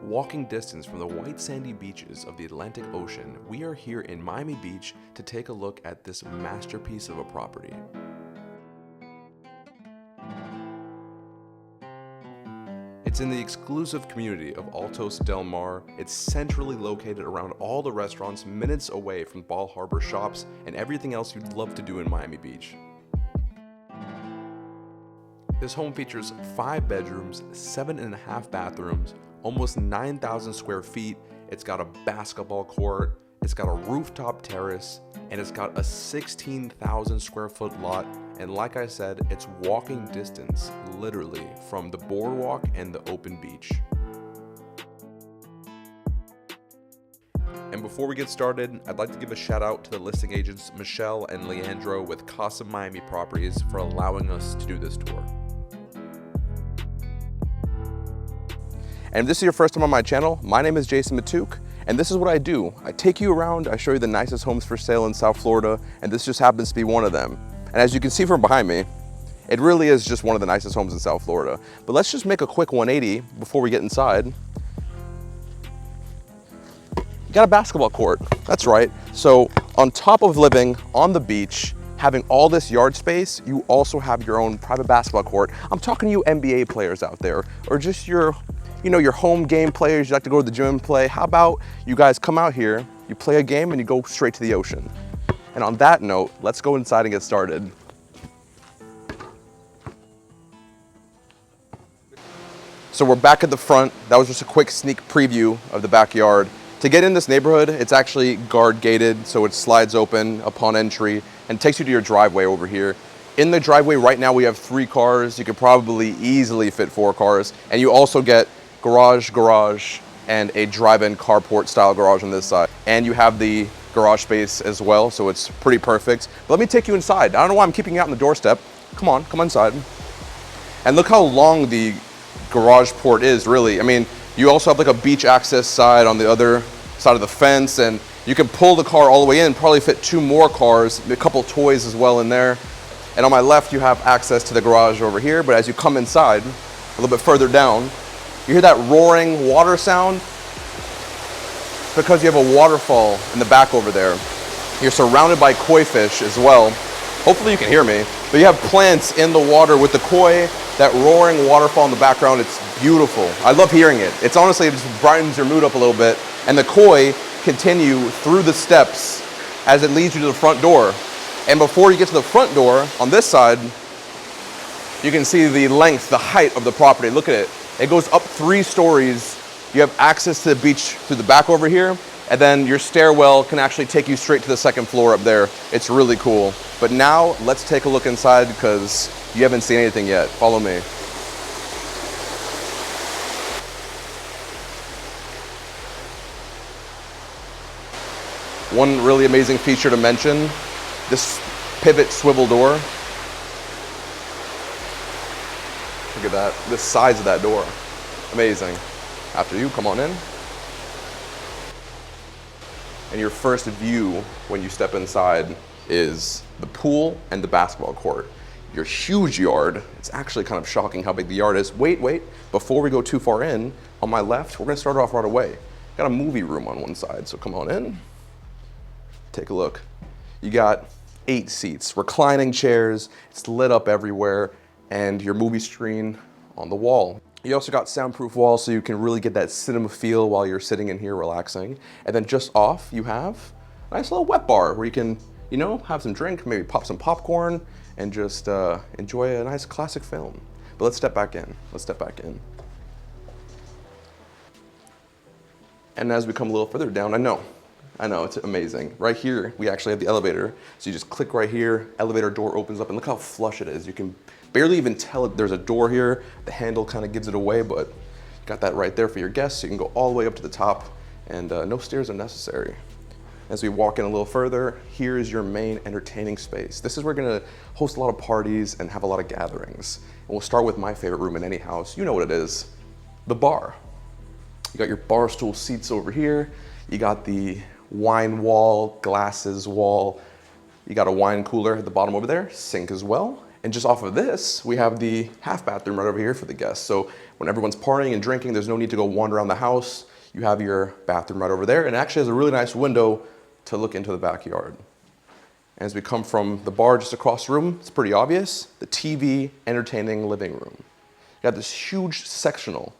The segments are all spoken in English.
Walking distance from the white sandy beaches of the Atlantic Ocean, we are here in Miami Beach to take a look at this masterpiece of a property. It's in the exclusive community of Altos Del Mar. It's centrally located around all the restaurants, minutes away from Bal Harbour Shops and everything else you'd love to do in Miami Beach. This home features 5 bedrooms, 7.5 bathrooms, almost 9,000 square feet. It's got a basketball court, it's got a rooftop terrace, and it's got a 16,000 square foot lot. And like I said, it's walking distance, literally, from the boardwalk and the open beach. And before we get started, I'd like to give a shout out to the listing agents Michelle and Leandro with Casa Miami Properties for allowing us to do this tour. And if this is your first time on my channel, my name is Jason Matuk, and this is what I do. I take you around, I show you the nicest homes for sale in South Florida, and this just happens to be one of them. And as you can see from behind me, it really is just one of the nicest homes in South Florida. But let's just make a quick 180 before we get inside. You got a basketball court, that's right. So on top of living on the beach, having all this yard space, you also have your own private basketball court. I'm talking to you NBA players out there, or just your home game players, you like to go to the gym and play. How about you guys come out here, you play a game and you go straight to the ocean. And on that note, let's go inside and get started. So we're back at the front. That was just a quick sneak preview of the backyard. To get in this neighborhood, it's actually guard gated, so it slides open upon entry and takes you to your driveway over here. In the driveway right now, we have 3 cars. You could probably easily fit 4 cars. And you also get garage, and a drive-in carport style garage on this side. And you have the garage space as well, so it's pretty perfect. But let me take you inside. I don't know why I'm keeping you out on the doorstep. Come on, come inside. And look how long the garage port is, really. I mean, you also have like a beach access side on the other side of the fence, and you can pull the car all the way in, probably fit 2 more cars, a couple toys as well in there. And on my left, you have access to the garage over here, but as you come inside, a little bit further down, you hear that roaring water sound? Because you have a waterfall in the back over there. You're surrounded by koi fish as well. Hopefully you can hear me. But you have plants in the water with the koi, that roaring waterfall in the background. It's beautiful. I love hearing it. It's honestly, it just brightens your mood up a little bit. And the koi continue through the steps as it leads you to the front door. And before you get to the front door, on this side, you can see the length, the height of the property. Look at it. It goes up 3 stories. You have access to the beach through the back over here, and then your stairwell can actually take you straight to the 2nd floor up there. It's really cool. But now let's take a look inside because you haven't seen anything yet. Follow me. One really amazing feature to mention, this pivot swivel door. Look at that, the size of that door. Amazing. After you, come on in. And your first view when you step inside is the pool and the basketball court. Your huge yard, it's actually kind of shocking how big the yard is. Wait, before we go too far in, on my left, we're gonna start off right away. Got a movie room on one side, so come on in. Take a look. You got 8 seats, reclining chairs, it's lit up everywhere, and your movie screen on the wall. You also got soundproof walls so you can really get that cinema feel while you're sitting in here relaxing. And then just off, you have a nice little wet bar where you can, have some drink, maybe pop some popcorn, and just enjoy a nice classic film. But let's step back in. And as we come a little further down, I know, it's amazing. Right here, we actually have the elevator. So you just click right here, elevator door opens up, and look how flush it is. You can barely even tell there's a door here. The handle kind of gives it away, but you got that right there for your guests. So you can go all the way up to the top, and no stairs are necessary. As we walk in a little further, here is your main entertaining space. This is where we're gonna host a lot of parties and have a lot of gatherings. And we'll start with my favorite room in any house. You know what it is, the bar. You got your bar stool seats over here. You got the wine wall, glasses wall. You got a wine cooler at the bottom over there, sink as well. And just off of this, we have the half bathroom right over here for the guests. So when everyone's partying and drinking, there's no need to go wander around the house. You have your bathroom right over there, and it actually has a really nice window to look into the backyard. As we come from the bar just across the room, it's pretty obvious, the TV entertaining living room. You got this huge sectional.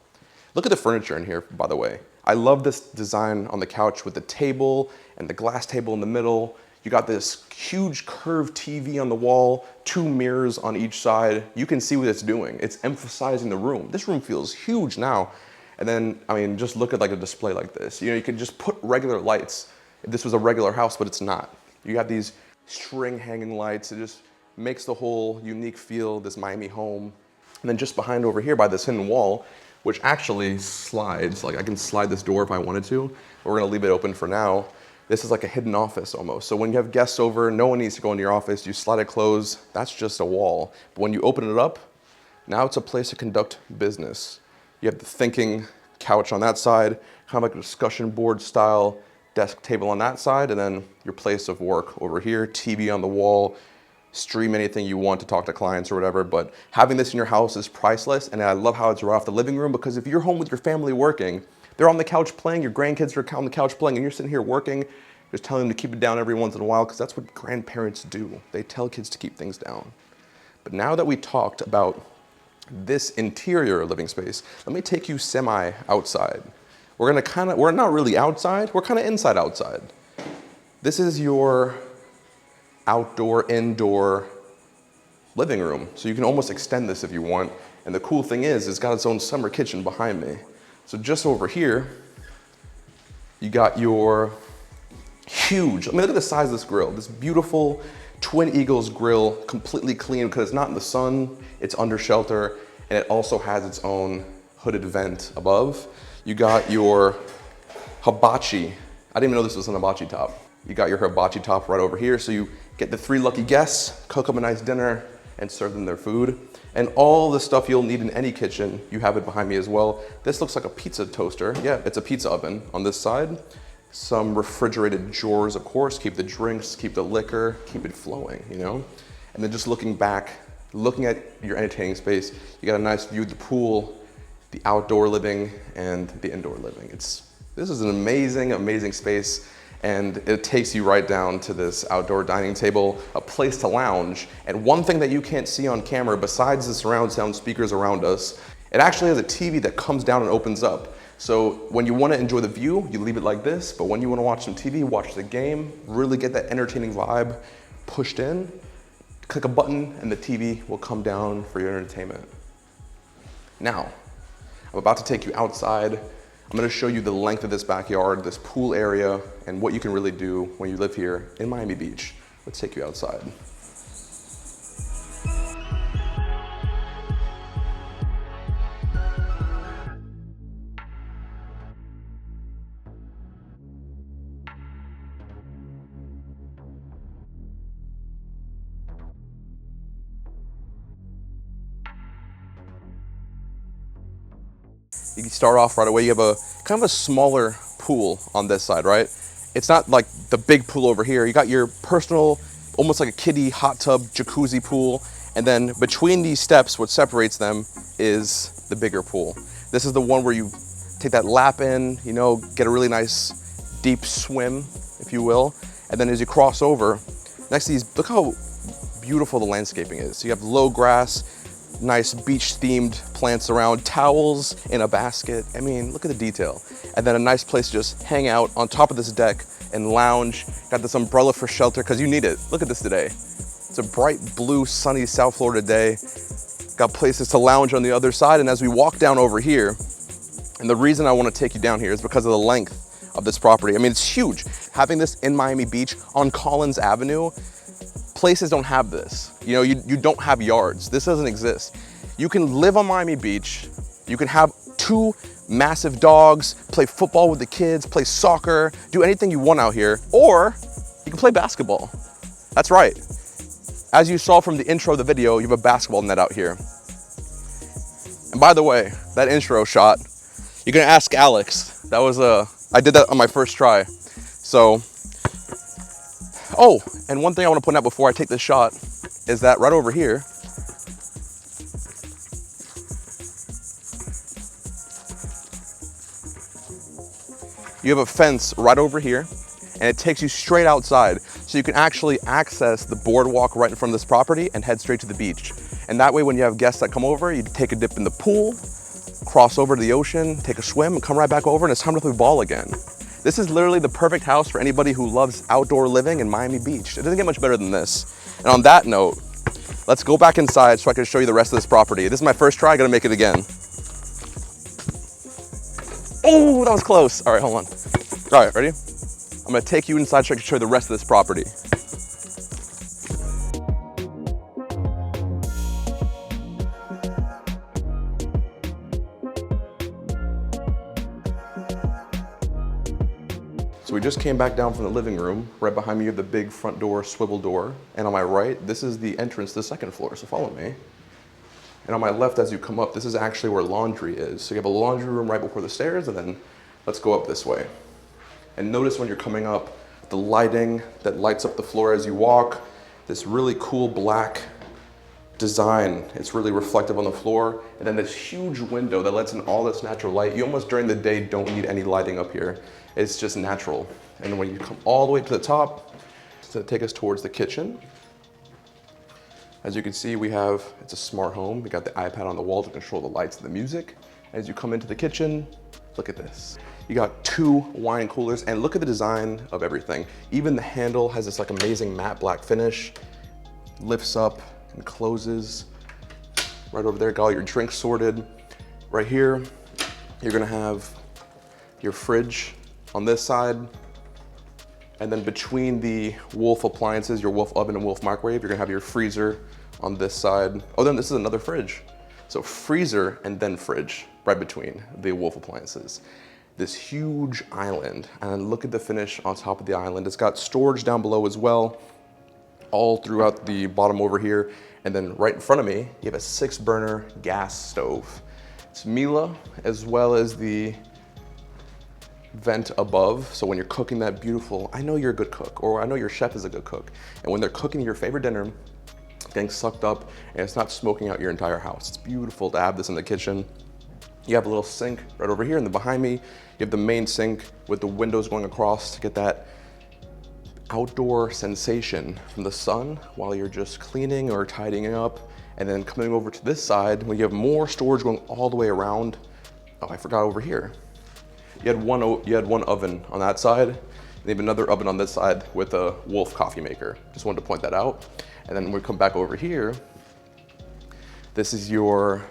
Look at the furniture in here, by the way. I love this design on the couch with the table and the glass table in the middle. You got this huge curved TV on the wall, 2 mirrors on each side. You can see what it's doing. It's emphasizing the room. This room feels huge now. And then, I mean, just look at like a display like this. You know, you could just put regular lights if this was a regular house, but it's not. You have these string hanging lights. It just makes the whole unique feel, this Miami home. And then just behind over here by this hidden wall, which actually slides, like I can slide this door if I wanted to, but we're gonna leave it open for now. This is like a hidden office almost. So when you have guests over, no one needs to go into your office, you slide it closed, that's just a wall. But when you open it up, now it's a place to conduct business. You have the thinking couch on that side, kind of like a discussion board style desk table on that side, and then your place of work over here, TV on the wall, stream anything you want to talk to clients or whatever. But having this in your house is priceless, and I love how it's right off the living room, because if you're home with your family working, they're on the couch playing, your grandkids are on the couch playing, and you're sitting here working, just telling them to keep it down every once in a while, because that's what grandparents do. They tell kids to keep things down. But now that we talked about this interior living space, let me take you semi outside. We're not really outside, we're kind of inside outside. This is your outdoor, indoor living room. So you can almost extend this if you want. And the cool thing is, it's got its own summer kitchen behind me. So just over here, you got your huge, I mean, look at the size of this grill. This beautiful Twin Eagles grill, completely clean because it's not in the sun, it's under shelter, and it also has its own hooded vent above. You got your hibachi. I didn't even know this was an hibachi top. You got your hibachi top right over here, so you get the 3 lucky guests, cook them a nice dinner, and serve them their food. And all the stuff you'll need in any kitchen, you have it behind me as well. This looks like a pizza toaster. Yeah, it's a pizza oven on this side. Some refrigerated drawers, of course, keep the drinks, keep the liquor, keep it flowing, you know? And then just looking back, looking at your entertaining space, you got a nice view of the pool, the outdoor living, and the indoor living. This is an amazing, amazing space. And it takes you right down to this outdoor dining table, a place to lounge. And one thing that you can't see on camera, besides the surround sound speakers around us, it actually has a TV that comes down and opens up. So when you want to enjoy the view, you leave it like this. But when you want to watch some TV, watch the game, really get that entertaining vibe pushed in, click a button and the TV will come down for your entertainment. Now, I'm about to take you outside. I'm gonna show you the length of this backyard, this pool area, and what you can really do when you live here in Miami Beach. Let's take you outside. You can start off right away. You have a kind of a smaller pool on this side, right? It's not like the big pool over here. You got your personal, almost like a kiddie hot tub jacuzzi pool. And then between these steps, what separates them is the bigger pool. This is the one where you take that lap in, you know, get a really nice deep swim, if you will. And then as you cross over, next to these, look how beautiful the landscaping is. So you have low grass, nice beach-themed plants around, towels in a basket. I mean, look at the detail. And then a nice place to just hang out on top of this deck and lounge. Got this umbrella for shelter, because you need it. Look at this today. It's a bright blue, sunny South Florida day. Got places to lounge on the other side. And as we walk down over here, and the reason I want to take you down here is because of the length of this property. I mean, it's huge. Having this in Miami Beach on Collins Avenue, places don't have this. You know, you don't have yards. This doesn't exist. You can live on Miami Beach. You can have 2 massive dogs, play football with the kids, play soccer, do anything you want out here, or you can play basketball. That's right. As you saw from the intro of the video, you have a basketball net out here. And by the way, that intro shot, you're gonna ask Alex. That was I did that on my first try. So, oh, and one thing I want to point out before I take this shot is that right over here, You have a fence right over here, and it takes you straight outside. So you can actually access the boardwalk right in front of this property and head straight to the beach. And that way, when you have guests that come over, you take a dip in the pool, cross over to the ocean, take a swim, and come right back over, and it's time to play ball again. This is literally the perfect house for anybody who loves outdoor living in Miami Beach. It doesn't get much better than this. And on that note, let's go back inside so I can show you the rest of this property. This is my first try, I gotta make it again. Oh, that was close. All right, hold on. All right, ready? I'm gonna take you inside so I can show you the rest of this property. So we just came back down from the living room. Right behind me you have the big front door, swivel door. And on my right, this is the entrance to the second floor, so follow me. And on my left, as you come up, this is actually where laundry is. So you have a laundry room right before the stairs, and then let's go up this way. And notice when you're coming up, the lighting that lights up the floor as you walk, this really cool black design. It's really reflective on the floor. And then this huge window that lets in all this natural light. You almost during the day don't need any lighting up here. It's just natural. And when you come all the way to the top, it's gonna take us towards the kitchen. As you can see, it's a smart home. We got the iPad on the wall to control the lights and the music. As you come into the kitchen, look at this. You got 2 wine coolers, and look at the design of everything. Even the handle has this like amazing matte black finish, lifts up and closes. Right over there, got all your drinks sorted. Right here, you're gonna have your fridge on this side. And then between the Wolf appliances, your Wolf oven and Wolf microwave, you're gonna have your freezer on this side. Oh, then this is another fridge. So freezer and then fridge right between the Wolf appliances. This huge island, and look at the finish on top of the island. It's got storage down below as well, all throughout the bottom over here. And then right in front of me, you have a 6-burner gas stove. It's Miele, as well as the vent above. So when you're cooking that beautiful, I know you're a good cook, or I know your chef is a good cook. And when they're cooking your favorite dinner, it's getting sucked up and it's not smoking out your entire house. It's beautiful to have this in the kitchen. You have a little sink right over here, and then behind me, you have the main sink with the windows going across to get that outdoor sensation from the sun while you're just cleaning or tidying up. And then coming over to this side, when you have more storage going all the way around. Oh, I forgot over here. You had one oven on that side, and you have another oven on this side with a Wolf coffee maker. Just wanted to point that out. And then when we come back over here, this is your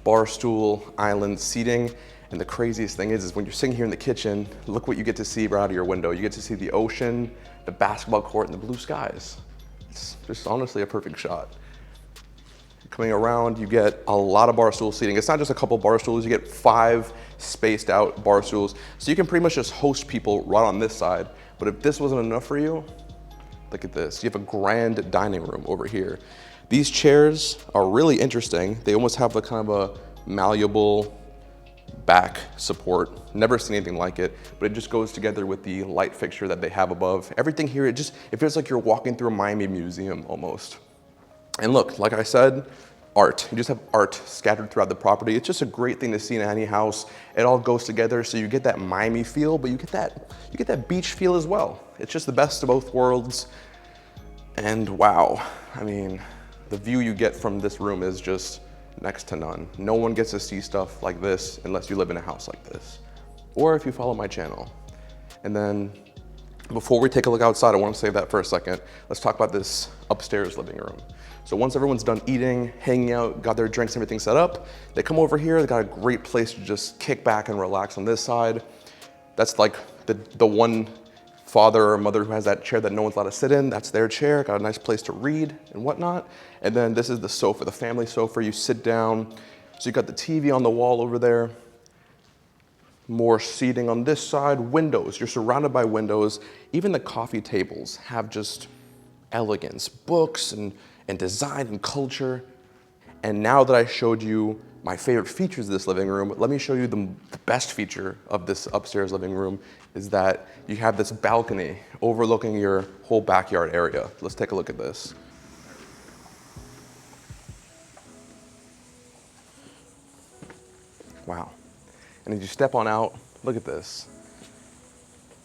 bar stool island seating. And the craziest thing is when you're sitting here in the kitchen, look what you get to see right out of your window. You get to see the ocean, the basketball court, and the blue skies. It's just honestly a perfect shot. Coming around, you get a lot of bar stool seating. It's not just a couple bar stools, you get 5 spaced out bar stools. So you can pretty much just host people right on this side. But if this wasn't enough for you, look at this. You have a grand dining room over here. These chairs are really interesting. They almost have a kind of a malleable back support. Never seen anything like it, but it just goes together with the light fixture that they have above. Everything here, it feels like you're walking through a Miami museum almost. And look, like I said, art. You just have art scattered throughout the property. It's just a great thing to see in any house. It all goes together, so you get that Miami feel, but you get that beach feel as well. It's just the best of both worlds. And wow, I mean, the view you get from this room is just next to none. No one gets to see stuff like this unless you live in a house like this, or if you follow my channel. And then before we take a look outside, I want to save that for a second. Let's talk about this upstairs living room. So once everyone's done eating, hanging out, got their drinks, everything set up, they come over here. They got a great place to just kick back and relax on this side. That's like the one father or mother who has that chair that no one's allowed to sit in. That's their chair. Got a nice place to read and whatnot. And then this is the sofa, the family sofa. You sit down. So you got the TV on the wall over there. More seating on this side. Windows. You're surrounded by windows. Even the coffee tables have just elegance, books and design and culture. And now that I showed you my favorite features of this living room, let me show you the best feature of this upstairs living room is that you have this balcony overlooking your whole backyard area. Let's take a look at this. Wow. And as you step on out, look at this.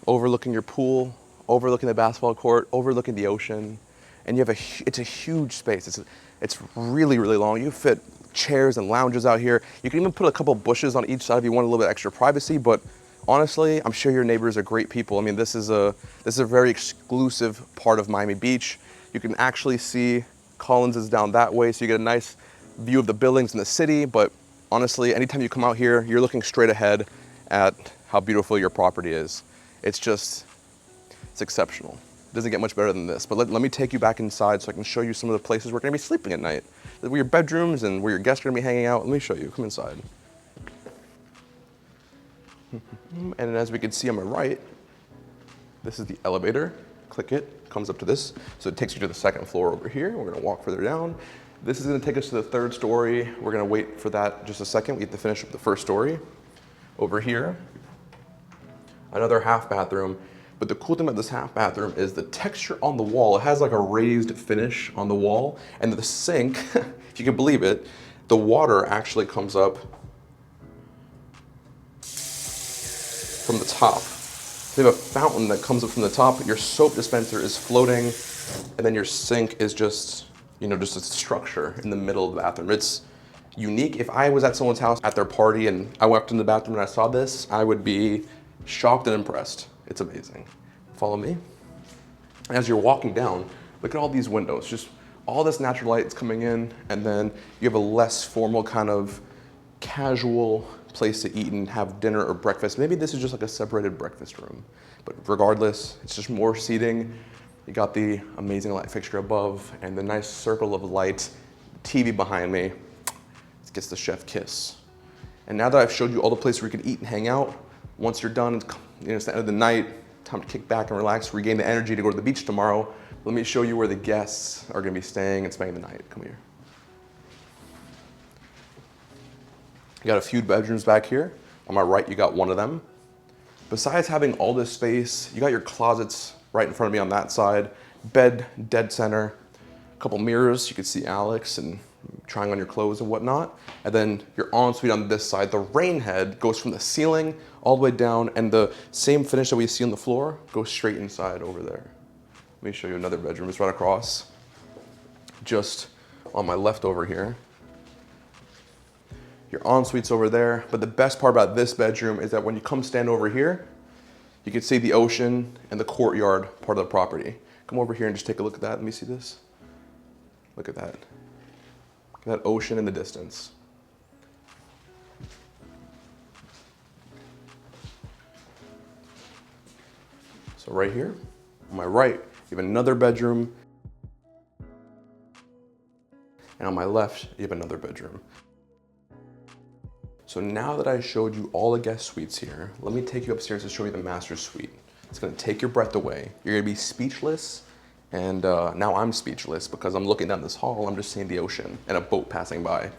overlooking your pool, overlooking the basketball court, overlooking the ocean. And you have it's a huge space. It's really, really long. You fit chairs and lounges out here. You can even put a couple bushes on each side if you want a little bit extra privacy, but honestly, I'm sure your neighbors are great people. I mean, this is a very exclusive part of Miami Beach. You can actually see Collins is down that way, so you get a nice view of the buildings in the city, but honestly, anytime you come out here, you're looking straight ahead at how beautiful your property is. It's exceptional. It doesn't get much better than this, but let me take you back inside so I can show you some of the places we're gonna be sleeping at night. Where your bedrooms and where your guests are gonna be hanging out. Let me show you, come inside. And as we can see on my right, this is the elevator. Click it, comes up to this. So it takes you to the second floor over here. We're gonna walk further down. This is gonna take us to the third story. We're gonna wait for that just a second. We have to finish up the first story. Over here, another half bathroom. But the cool thing about this half bathroom is the texture on the wall. It has like a raised finish on the wall. And the sink, if you can believe it, the water actually comes up from the top. They have a fountain that comes up from the top. Your soap dispenser is floating, and then your sink is just a structure in the middle of the bathroom. It's unique. If I was at someone's house at their party and I walked in the bathroom and I saw this, I would be shocked and impressed. It's amazing. Follow me. As you're walking down, look at all these windows. Just all this natural light is coming in, and then you have a less formal kind of casual place to eat and have dinner or breakfast. Maybe this is just like a separated breakfast room, but regardless, it's just more seating. You got the amazing light fixture above and the nice circle of light, TV behind me. It gets the chef kiss. And now that I've showed you all the places where you can eat and hang out, once you're done, it's the end of the night, time to kick back and relax, regain the energy to go to the beach tomorrow. Let me show you where the guests are gonna be staying and spending the night. Come here. You got a few bedrooms back here. On my right, you got one of them. Besides having all this space, you got your closets right in front of me on that side, bed dead center, a couple mirrors, you can see Alex and trying on your clothes and whatnot. And then your ensuite on this side, the rain head goes from the ceiling all the way down, and the same finish that we see on the floor goes straight inside over there. Let me show you another bedroom, it's right across, just on my left over here. Your ensuite's over there, but the best part about this bedroom is that when you come stand over here, you can see the ocean and the courtyard part of the property. Come over here and just take a look at that. Let me see this. Look at that. Look at that ocean in the distance. So right here, on my right, you have another bedroom. And on my left, you have another bedroom. So now that I showed you all the guest suites here, let me take you upstairs to show you the master suite. It's gonna take your breath away. You're gonna be speechless, and now I'm speechless because I'm looking down this hall, I'm just seeing the ocean and a boat passing by.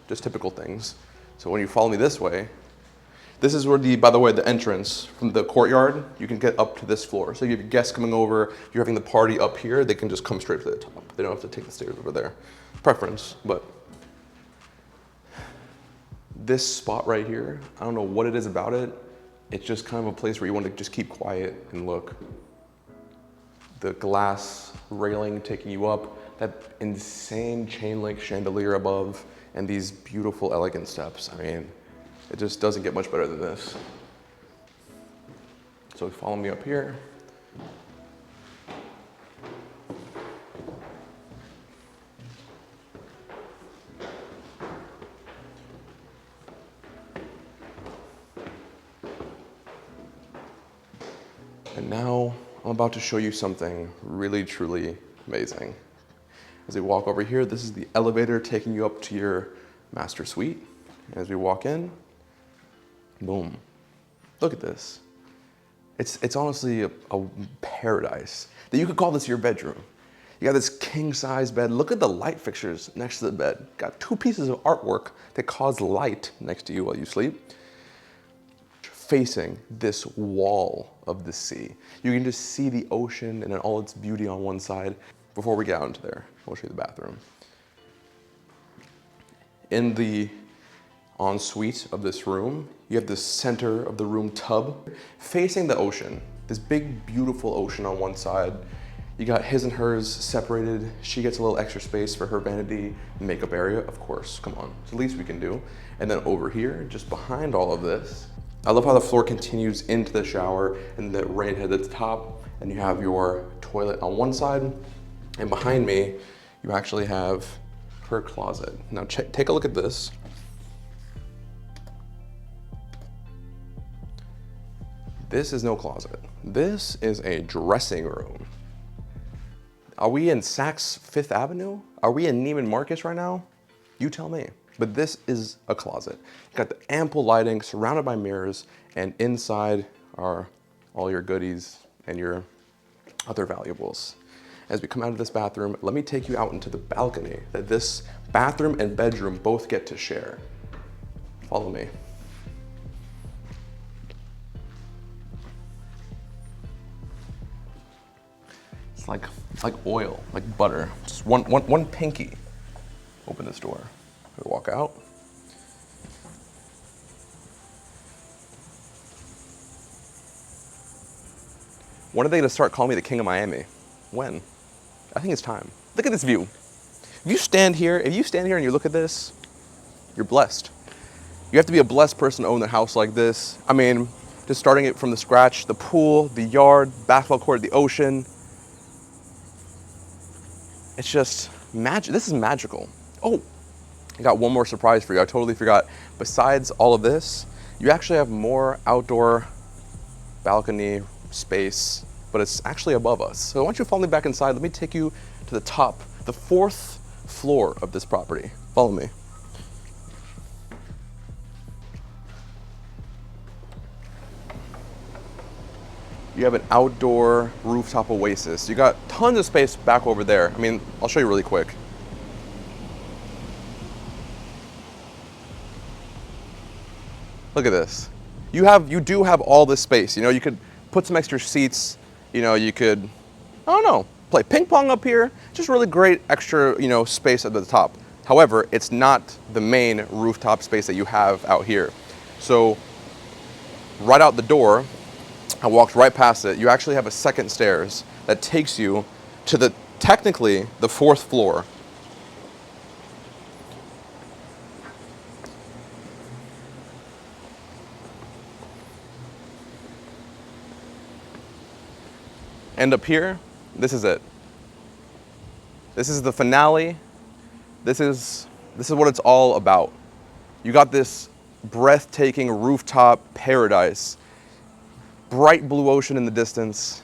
Just typical things. So when you follow me this way, this is where by the way, the entrance from the courtyard, you can get up to this floor. So you have guests coming over, you're having the party up here, they can just come straight to the top. They don't have to take the stairs over there. Preference, but this spot right here, I don't know what it is about it. It's just kind of a place where you want to just keep quiet and look. The glass railing taking you up, that insane chain link chandelier above, and these beautiful, elegant steps. I mean, it just doesn't get much better than this. So follow me up here. And now I'm about to show you something really, truly amazing. As we walk over here, this is the elevator taking you up to your master suite. As we walk in, boom. Look at this. It's honestly a paradise. That you could call this your bedroom. You got this king size bed. Look at the light fixtures next to the bed. Got 2 pieces of artwork that cause light next to you while you sleep, facing this wall of the sea. You can just see the ocean and all its beauty on one side. Before we get out into there, I'll show you the bathroom. ensuite of this room. You have the center of the room tub facing the ocean. This big, beautiful ocean on one side. You got his and hers separated. She gets a little extra space for her vanity makeup area, of course, come on, it's the least we can do. And then over here, just behind all of this, I love how the floor continues into the shower and the rain head at the top, and you have your toilet on one side, and behind me, you actually have her closet. Now take a look at this. This is no closet. This is a dressing room. Are we in Saks Fifth Avenue? Are we in Neiman Marcus right now? You tell me. But this is a closet. You got the ample lighting surrounded by mirrors, and inside are all your goodies and your other valuables. As we come out of this bathroom, let me take you out into the balcony that this bathroom and bedroom both get to share. Follow me. It's like oil, like butter. Just one pinky. Open this door. We walk out. When are they gonna start calling me the King of Miami? When? I think it's time. Look at this view. If you stand here and you look at this, you're blessed. You have to be a blessed person to own a house like this. I mean, just starting it from the scratch, the pool, the yard, basketball court, the ocean. It's just magic. This is magical. Oh, I got one more surprise for you. I totally forgot. Besides all of this, you actually have more outdoor balcony space, but it's actually above us. So I want you to follow me back inside. Let me take you to the top, the 4th floor of this property. Follow me. You have an outdoor rooftop oasis. You got tons of space back over there. I mean, I'll show you really quick. Look at this. You do have all this space. You know, you could put some extra seats. You know, you could, I don't know, play ping pong up here. Just really great extra, you know, space at the top. However, it's not the main rooftop space that you have out here. So right out the door, I walked right past it. You actually have a second stairs that takes you to technically the 4th floor. And up here, this is it. This is the finale. This is what it's all about. You got this breathtaking rooftop paradise, bright blue ocean in the distance,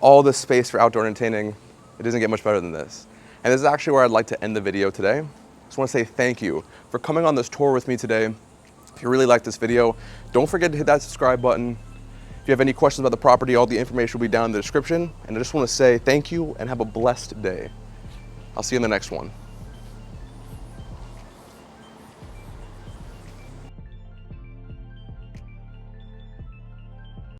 all this space for outdoor entertaining. It doesn't get much better than this. And this is actually where I'd like to end the video today. I just want to say thank you for coming on this tour with me today. If you really liked this video, don't forget to hit that subscribe button. If you have any questions about the property, all the information will be down in the description. And I just want to say thank you and have a blessed day. I'll see you in the next one.